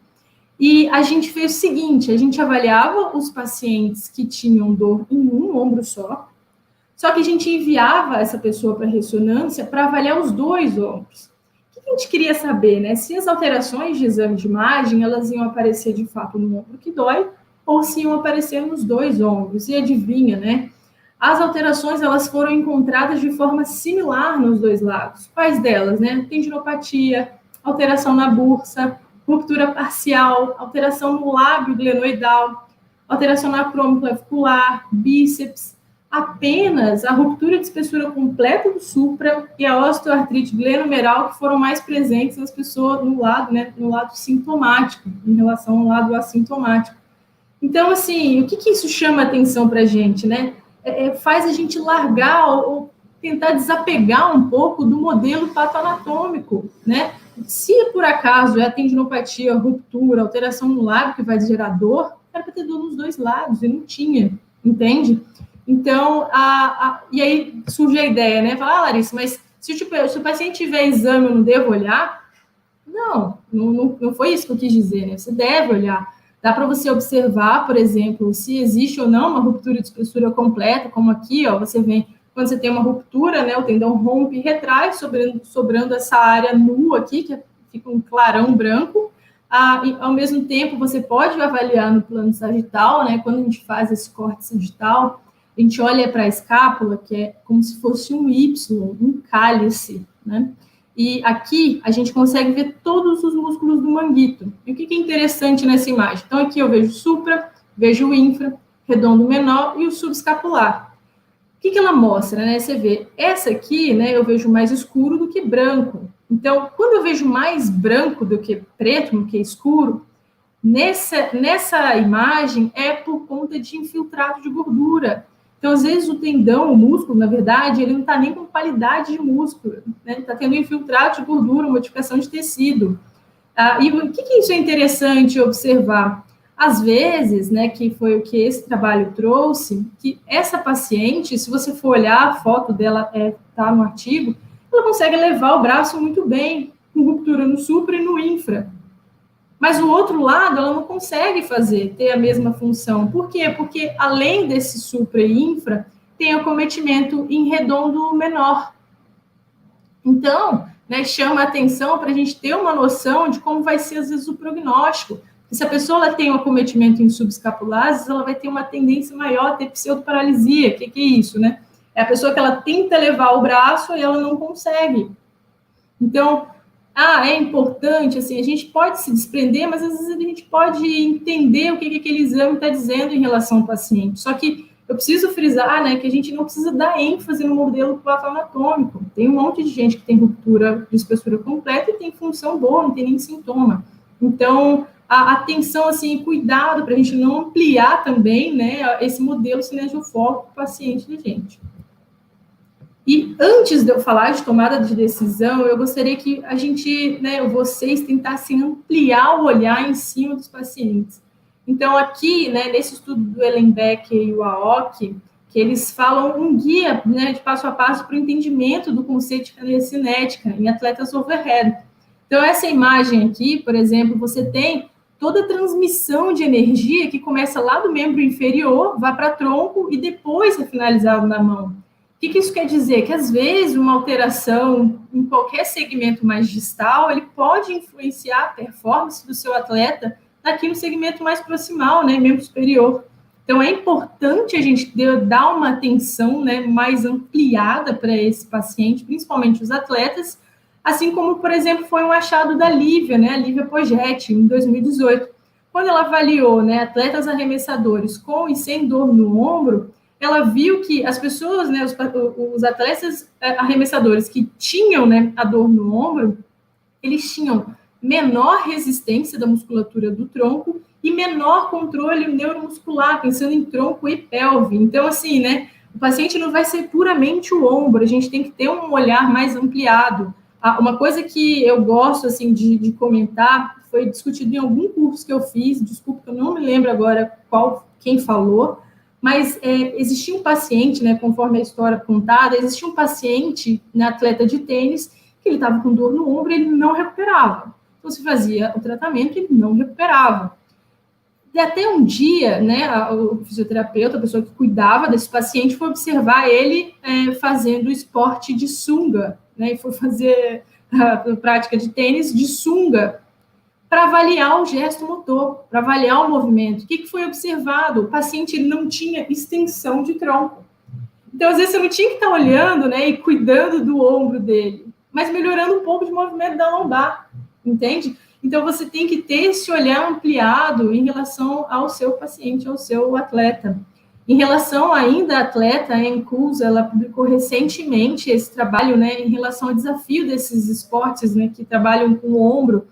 e a gente fez o seguinte, a gente avaliava os pacientes que tinham dor em um ombro só que a gente enviava essa pessoa para ressonância para avaliar os dois ombros. O que a gente queria saber, né? Se as alterações de exame de imagem, elas iam aparecer de fato no ombro que dói ou se iam aparecer nos dois ombros. E adivinha, né? As alterações, elas foram encontradas de forma similar nos dois lados. Quais delas, né? Tendinopatia, alteração na bursa, ruptura parcial, alteração no lábio glenoidal, alteração na acromioclavicular, bíceps. Apenas a ruptura de espessura completa do supra e a osteoartrite glenomeral que foram mais presentes nas pessoas no lado, né, no lado sintomático, em relação ao lado assintomático. Então, assim, o que isso chama atenção para a gente, né? Faz a gente largar ou tentar desapegar um pouco do modelo patoanatômico, né? Se por acaso é a tendinopatia, ruptura, alteração no lábio que vai gerar dor, era para ter dor nos dois lados, e não tinha, entende? Então, e aí surge a ideia, né? Falar, Larissa, mas se o paciente tiver exame, eu não devo olhar? Não foi isso que eu quis dizer, né? Você deve olhar. Dá para você observar, por exemplo, se existe ou não uma ruptura de espessura completa, como aqui, ó, você vê, quando você tem uma ruptura, né, o tendão rompe e retrai, sobrando essa área nua aqui, que fica um clarão branco. E, ao mesmo tempo, você pode avaliar no plano sagital, né, quando a gente faz esse corte sagital, a gente olha para a escápula, que é como se fosse um Y, um cálice, né? E aqui a gente consegue ver todos os músculos do manguito. E o que é interessante nessa imagem? Então, aqui eu vejo o supra, vejo o infra, redondo menor e o subescapular. O que ela mostra, né? Você vê, essa aqui, né, eu vejo mais escuro do que branco. Então, quando eu vejo mais branco do que preto, do que escuro, nessa imagem é por conta de infiltrado de gordura. Então, às vezes, o tendão, o músculo, na verdade, ele não está nem com qualidade de músculo, né? Ele está tendo infiltrado de gordura, modificação de tecido. E o que isso é interessante observar? Às vezes, né, que foi o que esse trabalho trouxe, que essa paciente, se você for olhar, a foto dela está no artigo, ela consegue levar o braço muito bem, com ruptura no supra e no infra. Mas o outro lado, ela não consegue ter a mesma função. Por quê? Porque além desse supra e infra, tem acometimento em redondo menor. Então, né, chama a atenção para a gente ter uma noção de como vai ser, às vezes, o prognóstico. Se a pessoa ela tem um acometimento em subescapular, às vezes ela vai ter uma tendência maior a ter pseudoparalisia. O que é isso, né? É a pessoa que ela tenta levar o braço e ela não consegue. Então, é importante, assim, a gente pode se desprender, mas às vezes a gente pode entender o que aquele exame está dizendo em relação ao paciente. Só que eu preciso frisar, né, que a gente não precisa dar ênfase no modelo patoanatômico. Tem um monte de gente que tem ruptura de espessura completa e tem função boa, não tem nem sintoma. Então, a atenção, assim, cuidado para a gente não ampliar também, né, esse modelo cinesiofóbico para o paciente da gente. E antes de eu falar de tomada de decisão, eu gostaria que a gente, né, vocês tentassem ampliar o olhar em cima dos pacientes. Então, aqui, né, nesse estudo do Ellenbecker e o Aoki, que eles falam um guia, né, de passo a passo para o entendimento do conceito de kinesinética em atletas overhead. Então, essa imagem aqui, por exemplo, você tem toda a transmissão de energia que começa lá do membro inferior, vai para tronco e depois é finalizado na mão. O que isso quer dizer? Que, às vezes, uma alteração em qualquer segmento mais distal, ele pode influenciar a performance do seu atleta aqui no segmento mais proximal, né, membro superior. Então, é importante a gente dar uma atenção, né, mais ampliada para esse paciente, principalmente os atletas, assim como, por exemplo, foi um achado da Lívia, né, a Lívia Pogetti, em 2018. Quando ela avaliou, né, atletas arremessadores com e sem dor no ombro, ela viu que as pessoas, né, os atletas arremessadores que tinham, né, a dor no ombro, eles tinham menor resistência da musculatura do tronco e menor controle neuromuscular, pensando em tronco e pelve. Então, assim, né, o paciente não vai ser puramente o ombro, a gente tem que ter um olhar mais ampliado. Uma coisa que eu gosto, assim, de comentar, foi discutido em algum curso que eu fiz, desculpa que eu não me lembro agora quem falou, mas existia um paciente, né, conforme a história contada, existia um paciente, né, atleta de tênis, que ele estava com dor no ombro e ele não recuperava. Então, se fazia o tratamento, ele não recuperava. E até um dia, né, o fisioterapeuta, a pessoa que cuidava desse paciente, foi observar ele fazendo esporte de sunga, né, e foi fazer a prática de tênis de sunga. para avaliar o gesto motor, para avaliar o movimento. O que foi observado? O paciente não tinha extensão de tronco. Então, às vezes, você não tinha que estar olhando, né, e cuidando do ombro dele, mas melhorando um pouco de movimento da lombar, entende? Então, você tem que ter esse olhar ampliado em relação ao seu paciente, ao seu atleta. Em relação ainda à atleta, a Encusa, ela publicou recentemente esse trabalho, né, em relação ao desafio desses esportes, né, que trabalham com o ombro.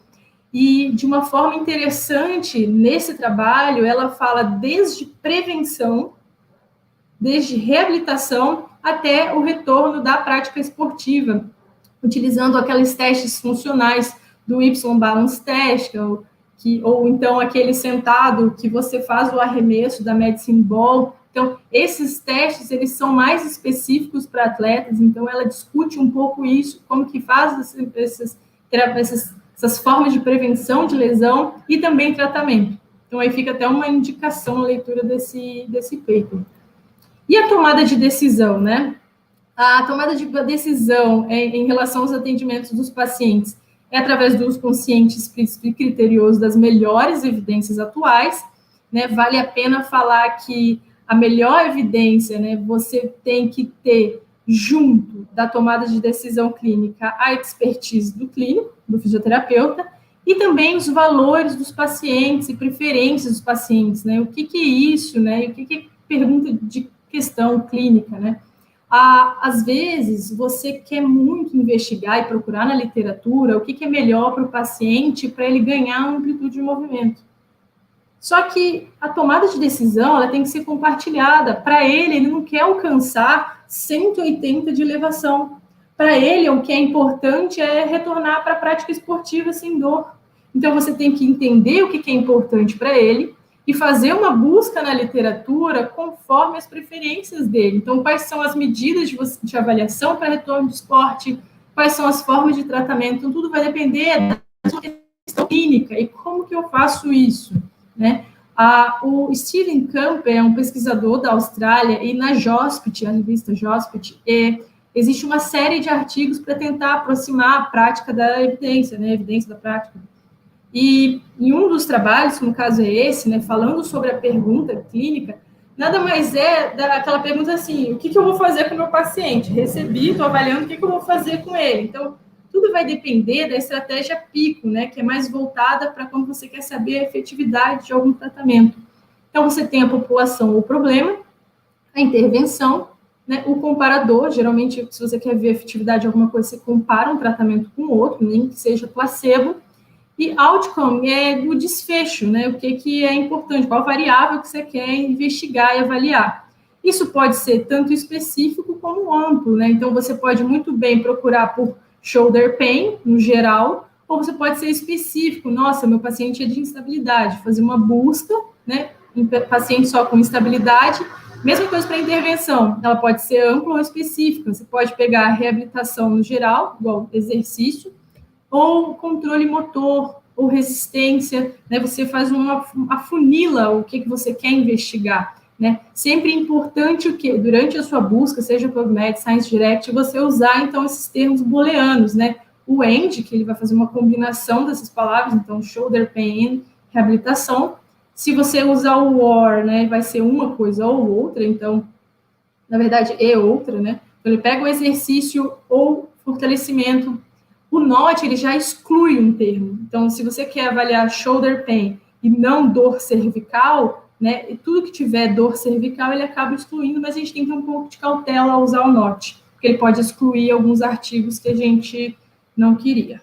E, de uma forma interessante, nesse trabalho, ela fala desde prevenção, desde reabilitação até o retorno da prática esportiva, utilizando aqueles testes funcionais do Y-Balance Test, ou então aquele sentado que você faz o arremesso da Medicine Ball. Então, esses testes, eles são mais específicos para atletas, então ela discute um pouco isso, como que faz essas formas de prevenção de lesão e também tratamento. Então, aí fica até uma indicação na leitura desse paper. E a tomada de decisão, né? A tomada de decisão em relação aos atendimentos dos pacientes é através do uso consciente e criterioso das melhores evidências atuais, né? Vale a pena falar que a melhor evidência, né, você tem que ter junto da tomada de decisão clínica a expertise do clínico, do fisioterapeuta, e também os valores dos pacientes e preferências dos pacientes, né? O que é isso, né? O que é pergunta de questão clínica, né? Às vezes, você quer muito investigar e procurar na literatura o que é melhor para o paciente para ele ganhar amplitude de movimento. Só que a tomada de decisão, ela tem que ser compartilhada. Para ele não quer alcançar 180 de elevação. Para ele, o que é importante é retornar para a prática esportiva sem dor. Então, você tem que entender o que é importante para ele e fazer uma busca na literatura conforme as preferências dele. Então, quais são as medidas de avaliação para retorno de esporte, quais são as formas de tratamento, então, tudo vai depender da questão clínica e como que eu faço isso, né? O Steven Camper é um pesquisador da Austrália e na JOSPT, a revista JOSPT, existe uma série de artigos para tentar aproximar a prática da evidência, né, a evidência da prática. E em um dos trabalhos, que no caso é esse, né, falando sobre a pergunta clínica, nada mais é aquela pergunta assim, o que eu vou fazer com o meu paciente? Recebi, estou avaliando, o que eu vou fazer com ele? Então, tudo vai depender da estratégia pico, né, que é mais voltada para quando você quer saber a efetividade de algum tratamento. Então, você tem a população ou problema, a intervenção, né, o comparador, geralmente, se você quer ver a efetividade de alguma coisa, você compara um tratamento com o outro, nem que seja placebo, e outcome é o desfecho, né? O que é importante, qual variável que você quer investigar e avaliar. Isso pode ser tanto específico como amplo, né? Então, você pode muito bem procurar por shoulder pain, no geral, ou você pode ser específico. Nossa, meu paciente é de instabilidade. Fazer uma busca, né? Em paciente só com instabilidade. Mesma coisa para intervenção. Ela pode ser ampla ou específica. Você pode pegar a reabilitação no geral, igual exercício, ou controle motor, ou resistência, né? Você faz afunila o que você quer investigar, né? Sempre é importante o que durante a sua busca, seja PubMed, Science Direct, você usar, então, esses termos booleanos, né? O AND, que ele vai fazer uma combinação dessas palavras, então, shoulder pain, reabilitação. Se você usar o OR, né, vai ser uma coisa ou outra, então, na verdade, é outra, né? Então, ele pega o exercício ou fortalecimento. O NOT, ele já exclui um termo. Então, se você quer avaliar shoulder pain e não dor cervical, né, e tudo que tiver dor cervical, ele acaba excluindo, mas a gente tem que ter um pouco de cautela ao usar o NOT, porque ele pode excluir alguns artigos que a gente não queria.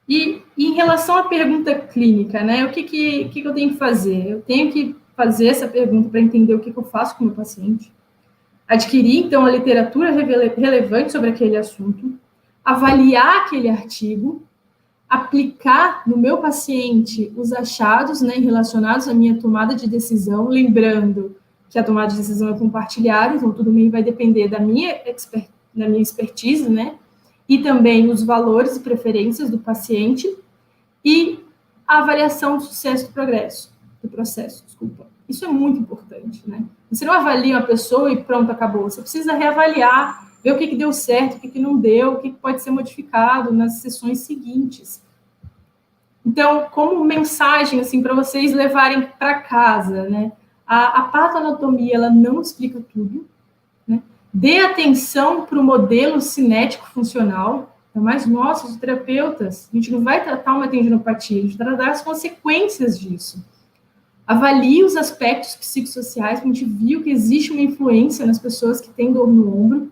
E em relação à pergunta clínica, né, o que eu tenho que fazer? Eu tenho que fazer essa pergunta para entender o que eu faço com o meu paciente, adquirir, então, a literatura relevante sobre aquele assunto, avaliar aquele artigo, aplicar no meu paciente os achados, né, relacionados à minha tomada de decisão, lembrando que a tomada de decisão é compartilhada, então tudo vai depender da minha expertise, né, e também os valores e preferências do paciente e a avaliação do sucesso do processo, desculpa. Isso é muito importante, né? Você não avalia uma pessoa e pronto, acabou. Você precisa reavaliar, ver o que deu certo, o que não deu, o que pode ser modificado nas sessões seguintes. Então, como mensagem, assim, para vocês levarem para casa, né? A patoanatomia, ela não explica tudo, né? Dê atenção para o modelo cinético funcional, mas nós, os terapeutas, a gente não vai tratar uma tendinopatia, a gente vai tratar as consequências disso. Avalie os aspectos psicossociais, a gente viu que existe uma influência nas pessoas que têm dor no ombro.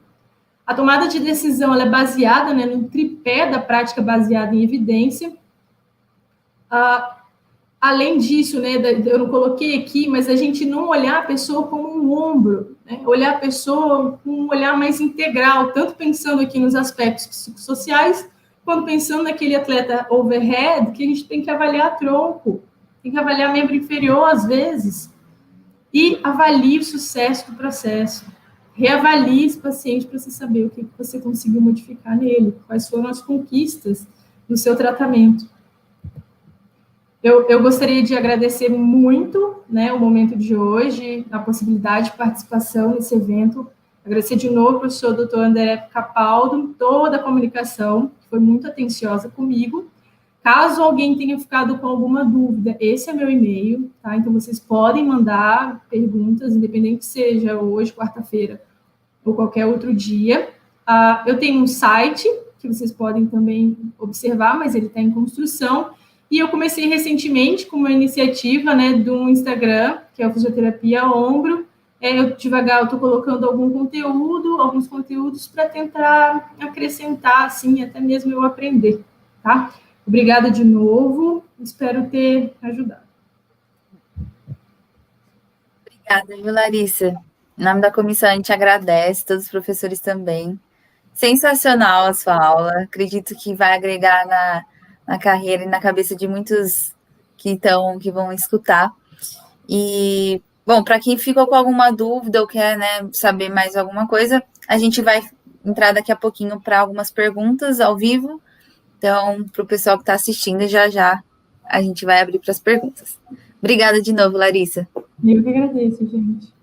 A tomada de decisão ela é baseada, né, no tripé da prática baseada em evidência. Além disso, né, eu não coloquei aqui, mas a gente não olhar a pessoa como um ombro, né, olhar a pessoa com um olhar mais integral, tanto pensando aqui nos aspectos psicossociais, quanto pensando naquele atleta overhead, que a gente tem que avaliar tronco, tem que avaliar membro inferior às vezes, e avalie o sucesso do processo. Reavalie esse paciente para você saber o que você conseguiu modificar nele, quais foram as conquistas no seu tratamento. Eu gostaria de agradecer muito, né, o momento de hoje, a possibilidade de participação nesse evento. Agradecer de novo ao professor Dr. André Capaldo, toda a comunicação, que foi muito atenciosa comigo. Caso alguém tenha ficado com alguma dúvida, esse é meu e-mail, tá? Então, vocês podem mandar perguntas, independente que seja hoje, quarta-feira, ou qualquer outro dia. Eu tenho um site, que vocês podem também observar, mas ele está em construção. E eu comecei recentemente com uma iniciativa, né, do Instagram, que é o Fisioterapia Ombro. Eu estou colocando alguns conteúdos para tentar acrescentar, assim, até mesmo eu aprender, tá? Obrigada de novo, espero ter ajudado. Obrigada, viu, Larissa? Em nome da comissão, a gente agradece, todos os professores também. Sensacional a sua aula, acredito que vai agregar na carreira e na cabeça de muitos que vão escutar. E, bom, para quem ficou com alguma dúvida ou quer, né, saber mais alguma coisa, a gente vai entrar daqui a pouquinho para algumas perguntas ao vivo. Então, para o pessoal que está assistindo, já a gente vai abrir para as perguntas. Obrigada de novo, Larissa. Eu que agradeço, gente.